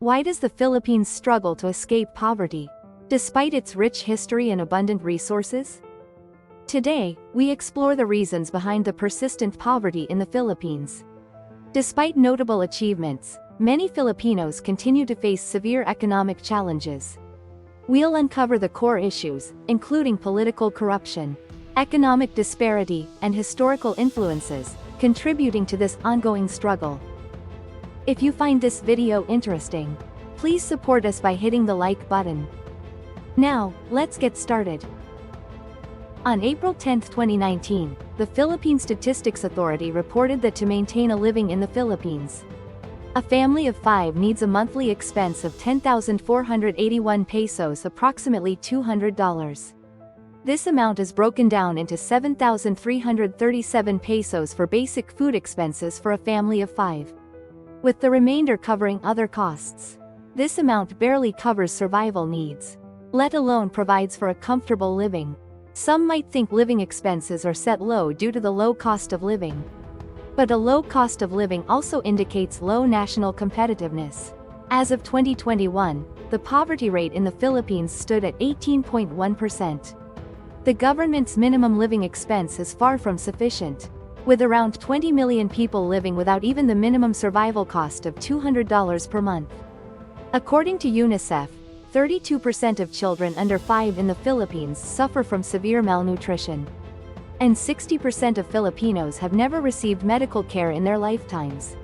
Why does the Philippines struggle to escape poverty, despite its rich history and abundant resources? Today, we explore the reasons behind the persistent poverty in the Philippines. Despite notable achievements, many Filipinos continue to face severe economic challenges. We'll uncover the core issues, including political corruption, economic disparity, and historical influences, contributing to this ongoing struggle. If you find this video interesting, please support us by hitting the like button. Now, let's get started. On April 10, 2019, the Philippine Statistics Authority reported that to maintain a living in the Philippines, a family of 5 needs a monthly expense of 10,481 pesos, approximately $200. This amount is broken down into 7,337 pesos for basic food expenses for a family of 5, with the remainder covering other costs. This amount barely covers survival needs, let alone provides for a comfortable living. Some might think living expenses are set low due to the low cost of living. But a low cost of living also indicates low national competitiveness. As of 2021, the poverty rate in the Philippines stood at 18.1%. The government's minimum living expense is far from sufficient, with around 20 million people living without even the minimum survival cost of $200 per month. According to UNICEF, 32% of children under 5 in the Philippines suffer from severe malnutrition, and 60% of Filipinos have never received medical care in their lifetimes.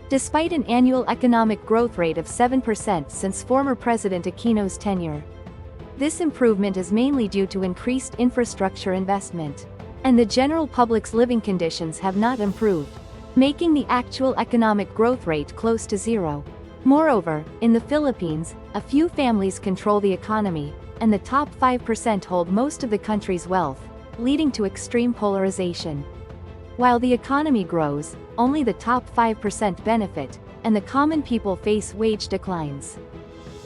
Despite an annual economic growth rate of 7% since former President Aquino's tenure, this improvement is mainly due to increased infrastructure investment, and the general public's living conditions have not improved, making the actual economic growth rate close to zero. Moreover, in the Philippines, a few families control the economy, and the top 5% hold most of the country's wealth, leading to extreme polarization. While the economy grows, only the top 5% benefit, and the common people face wage declines,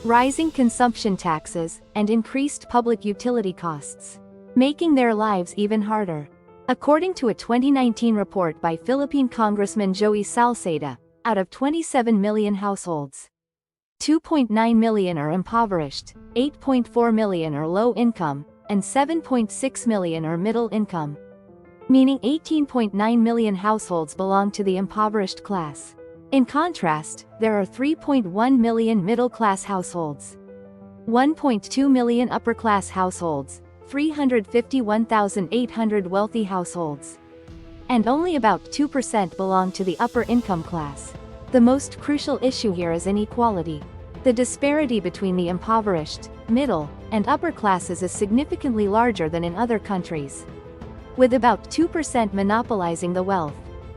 rising consumption taxes, and increased public utility costs, making their lives even harder. According to a 2019 report by Philippine Congressman Joey Salceda, out of 27 million households, 2.9 million are impoverished, 8.4 million are low income, and 7.6 million are middle income, meaning 18.9 million households belong to the impoverished class. In contrast, there are 3.1 million middle-class households, 1.2 million upper-class households, 351,800 wealthy households, and only about 2% belong to the upper-income class. The most crucial issue here is inequality. The disparity between the impoverished, middle, and upper classes is significantly larger than in other countries, with about 2% monopolizing the wealth.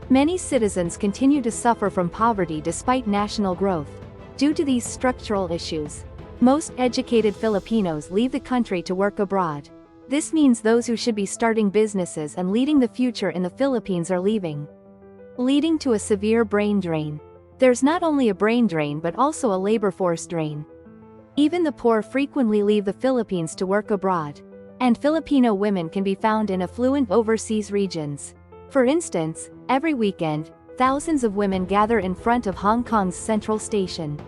Many citizens continue to suffer from poverty despite national growth. Due to these structural issues, most educated Filipinos leave the country to work abroad. This means those who should be starting businesses and leading the future in the Philippines are leaving, leading to a severe brain drain. There's not only a brain drain but also a labor force drain. Even the poor frequently leave the Philippines to work abroad, and Filipino women can be found in affluent overseas regions. For instance, every weekend, thousands of women gather in front of Hong Kong's Central Station,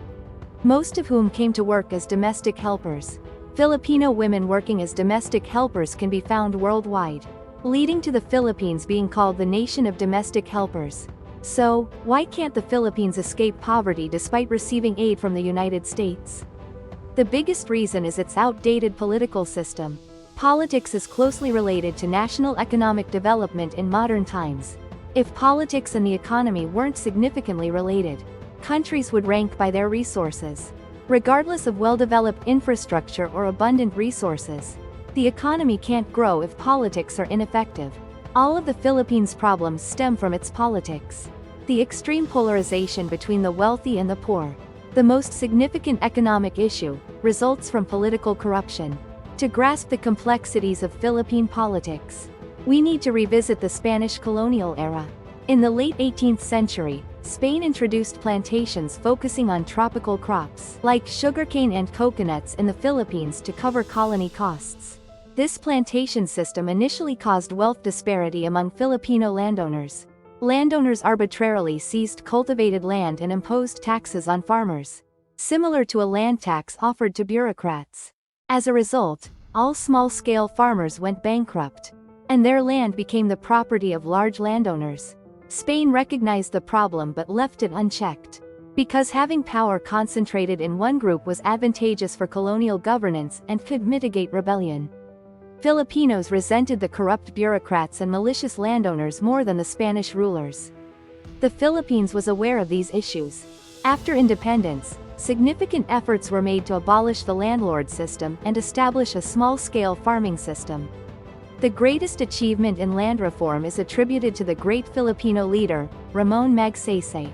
most of whom came to work as domestic helpers. Filipino women working as domestic helpers can be found worldwide, leading to the Philippines being called the nation of domestic helpers. So, why can't the Philippines escape poverty despite receiving aid from the United States? The biggest reason is its outdated political system. Politics is closely related to national economic development in modern times. If politics and the economy weren't significantly related, countries would rank by their resources. Regardless of well-developed infrastructure or abundant resources, the economy can't grow if politics are ineffective. All of the Philippines' problems stem from its politics. The extreme polarization between the wealthy and the poor, the most significant economic issue, results from political corruption. To grasp the complexities of Philippine politics, we need to revisit the Spanish colonial era. In the late 18th century, Spain introduced plantations focusing on tropical crops, like sugarcane and coconuts in the Philippines to cover colony costs. This plantation system initially caused wealth disparity among Filipino landowners. Landowners arbitrarily seized cultivated land and imposed taxes on farmers. similar to a land tax offered to bureaucrats. As a result, all small-scale farmers went bankrupt, and their land became the property of large landowners. Spain recognized the problem but left it unchecked. Because having power concentrated in one group was advantageous for colonial governance and could mitigate rebellion. Filipinos resented the corrupt bureaucrats and malicious landowners more than the Spanish rulers. The Philippines was aware of these issues. After independence, significant efforts were made to abolish the landlord system and establish a small-scale farming system. The greatest achievement in land reform is attributed to the great Filipino leader, Ramon Magsaysay.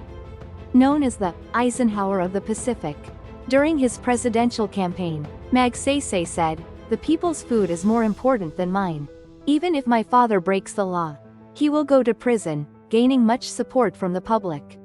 Known as the Eisenhower of the Pacific. During his presidential campaign, Magsaysay said, "The people's food is more important than mine. Even if my father breaks the law, he will go to prison," gaining much support from the public.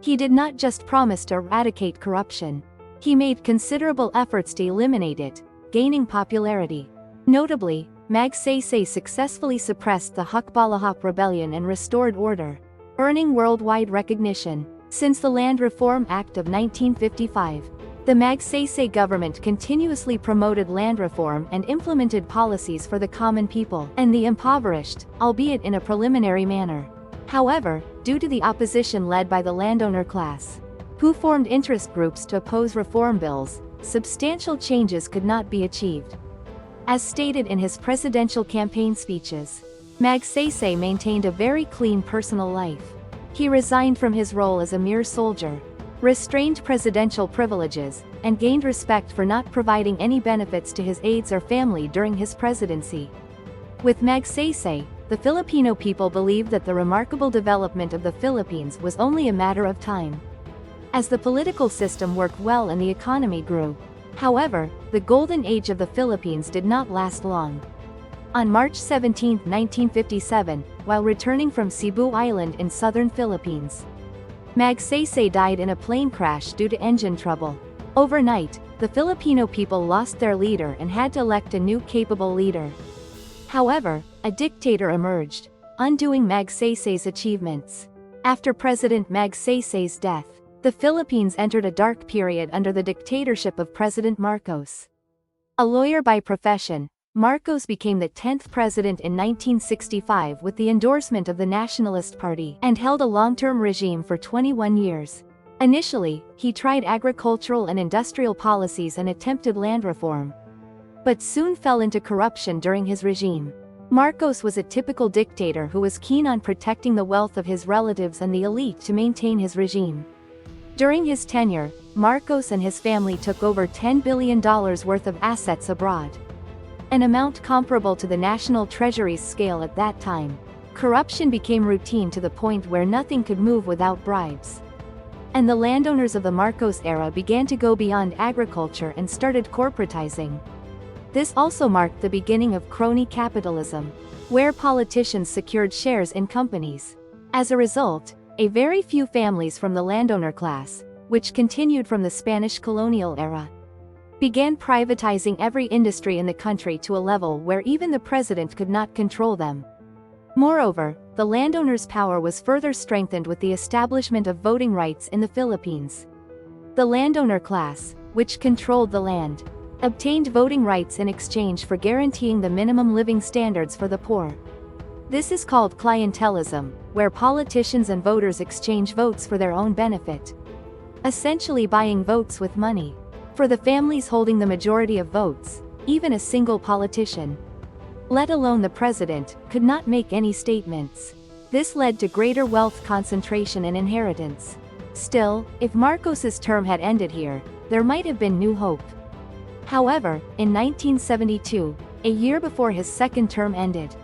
He did not just promise to eradicate corruption. He made considerable efforts to eliminate it, gaining popularity. Notably, Magsaysay successfully suppressed the Hukbalahap rebellion and restored order, earning worldwide recognition. Since the Land Reform Act of 1955, the Magsaysay government continuously promoted land reform and implemented policies for the common people and the impoverished, albeit in a preliminary manner. However, due to the opposition led by the landowner class, who formed interest groups to oppose reform bills, substantial changes could not be achieved. As stated in his presidential campaign speeches, Magsaysay maintained a very clean personal life. He resigned from his role as a mere soldier, restrained presidential privileges, and gained respect for not providing any benefits to his aides or family during his presidency. With Magsaysay, the Filipino people believed that the remarkable development of the Philippines was only a matter of time. As the political system worked well and the economy grew. However, the golden age of the Philippines did not last long. On March 17, 1957, while returning from Cebu Island in southern Philippines, Magsaysay died in a plane crash due to engine trouble. Overnight, the Filipino people lost their leader and had to elect a new capable leader. However, a dictator emerged, undoing Magsaysay's achievements. After President Magsaysay's death, the Philippines entered a dark period under the dictatorship of President Marcos. A lawyer by profession, Marcos became the 10th president in 1965 with the endorsement of the Nationalist Party and held a long-term regime for 21 years. Initially, he tried agricultural and industrial policies and attempted land reform, but soon fell into corruption during his regime. Marcos was a typical dictator who was keen on protecting the wealth of his relatives and the elite to maintain his regime. During his tenure, Marcos and his family took over $10 billion worth of assets abroad, an amount comparable to the national treasury's scale at that time. Corruption became routine to the point where nothing could move without bribes. And the landowners of the Marcos era began to go beyond agriculture and started corporatizing. This also marked the beginning of crony capitalism, where politicians secured shares in companies. As a result, a very few families from the landowner class, which continued from the Spanish colonial era, began privatizing every industry in the country to a level where even the president could not control them. Moreover, the landowners' power was further strengthened with the establishment of voting rights in the Philippines. The landowner class, which controlled the land, obtained voting rights in exchange for guaranteeing the minimum living standards for the poor. This is called clientelism, where politicians and voters exchange votes for their own benefit, essentially buying votes with money. For the families holding the majority of votes, even a single politician, let alone the president, could not make any statements. This led to greater wealth concentration and inheritance. Still, if Marcos's term had ended here, there might have been new hope. However, in 1972, a year before his second term ended,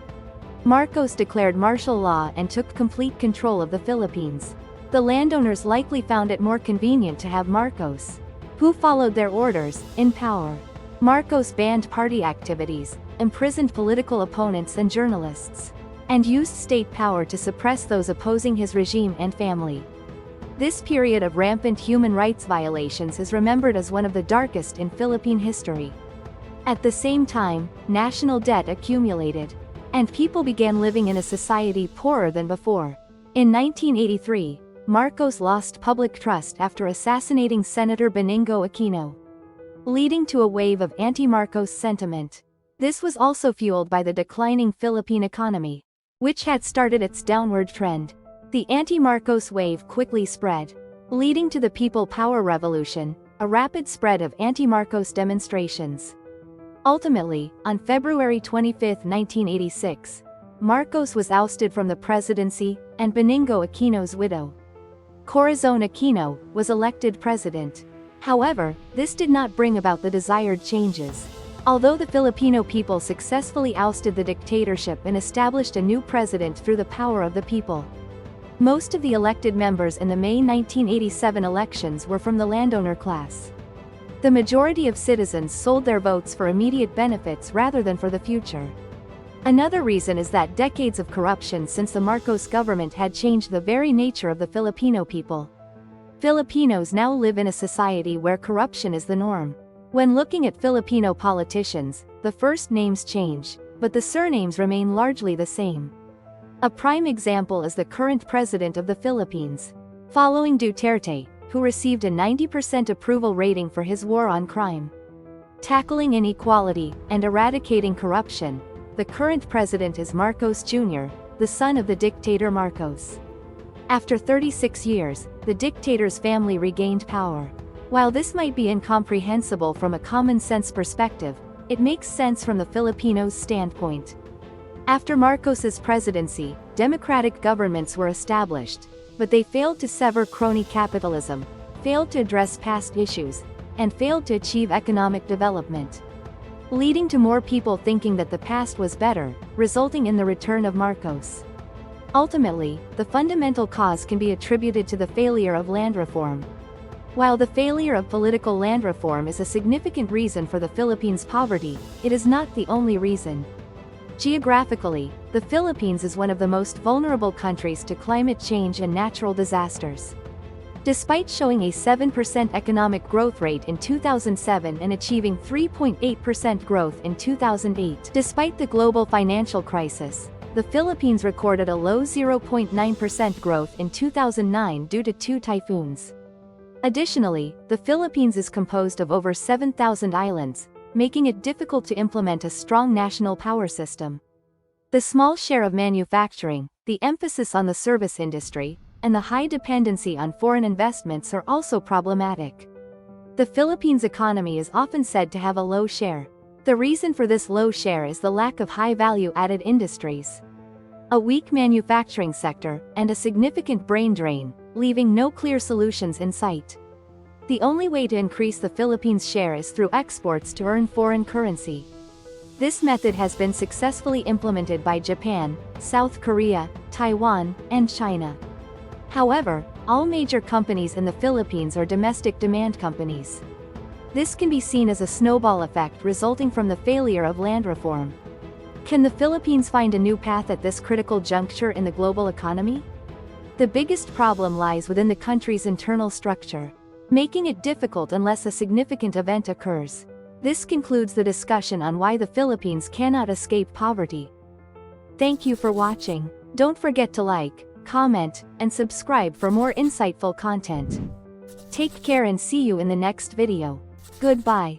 Marcos declared martial law and took complete control of the Philippines. The landowners likely found it more convenient to have Marcos, who followed their orders, in power. Marcos banned party activities, imprisoned political opponents and journalists, and used state power to suppress those opposing his regime and family. This period of rampant human rights violations is remembered as one of the darkest in Philippine history. At the same time, national debt accumulated, and people began living in a society poorer than before. In 1983, Marcos lost public trust after assassinating Senator Benigno Aquino, leading to a wave of anti-Marcos sentiment. This was also fueled by the declining Philippine economy, which had started its downward trend. The anti-Marcos wave quickly spread, leading to the People Power Revolution, a rapid spread of anti-Marcos demonstrations. Ultimately, on February 25, 1986, Marcos was ousted from the presidency, and Benigno Aquino's widow, Corazon Aquino, was elected president. However, this did not bring about the desired changes. Although the Filipino people successfully ousted the dictatorship and established a new president through the power of the people, most of the elected members in the May 1987 elections were from the landowner class. The majority of citizens sold their votes for immediate benefits rather than for the future. Another reason is that decades of corruption since the Marcos government had changed the very nature of the Filipino people. Filipinos now live in a society where corruption is the norm. When looking at Filipino politicians, the first names change, but the surnames remain largely the same. A prime example is the current president of the Philippines. Following Duterte, who received a 90% approval rating for his war on crime, tackling inequality, and eradicating corruption, the current president is Marcos Jr., the son of the dictator Marcos. After 36 years, the dictator's family regained power. While this might be incomprehensible from a common-sense perspective, it makes sense from the Filipinos' standpoint. After Marcos's presidency, democratic governments were established, but they failed to sever crony capitalism, failed to address past issues, and failed to achieve economic development, leading to more people thinking that the past was better, resulting in the return of Marcos. Ultimately, the fundamental cause can be attributed to the failure of land reform. While the failure of political land reform is a significant reason for the Philippines' poverty, it is not the only reason. Geographically, the Philippines is one of the most vulnerable countries to climate change and natural disasters. Despite showing a 7% economic growth rate in 2007 and achieving 3.8% growth in 2008, despite the global financial crisis, the Philippines recorded a low 0.9% growth in 2009 due to 2 typhoons. Additionally, the Philippines is composed of over 7,000 islands, making it difficult to implement a strong national power system. The small share of manufacturing, the emphasis on the service industry, and the high dependency on foreign investments are also problematic. The Philippines' economy is often said to have a low share. The reason for this low share is the lack of high value-added industries, a weak manufacturing sector, and a significant brain drain, leaving no clear solutions in sight. The only way to increase the Philippines' share is through exports to earn foreign currency. This method has been successfully implemented by Japan, South Korea, Taiwan, and China. However, all major companies in the Philippines are domestic demand companies. This can be seen as a snowball effect resulting from the failure of land reform. Can the Philippines find a new path at this critical juncture in the global economy? The biggest problem lies within the country's internal structure, making it difficult unless a significant event occurs. This concludes the discussion on why the Philippines cannot escape poverty. Thank you for watching. Don't forget to like, comment, and subscribe for more insightful content. Take care and see you in the next video. Goodbye.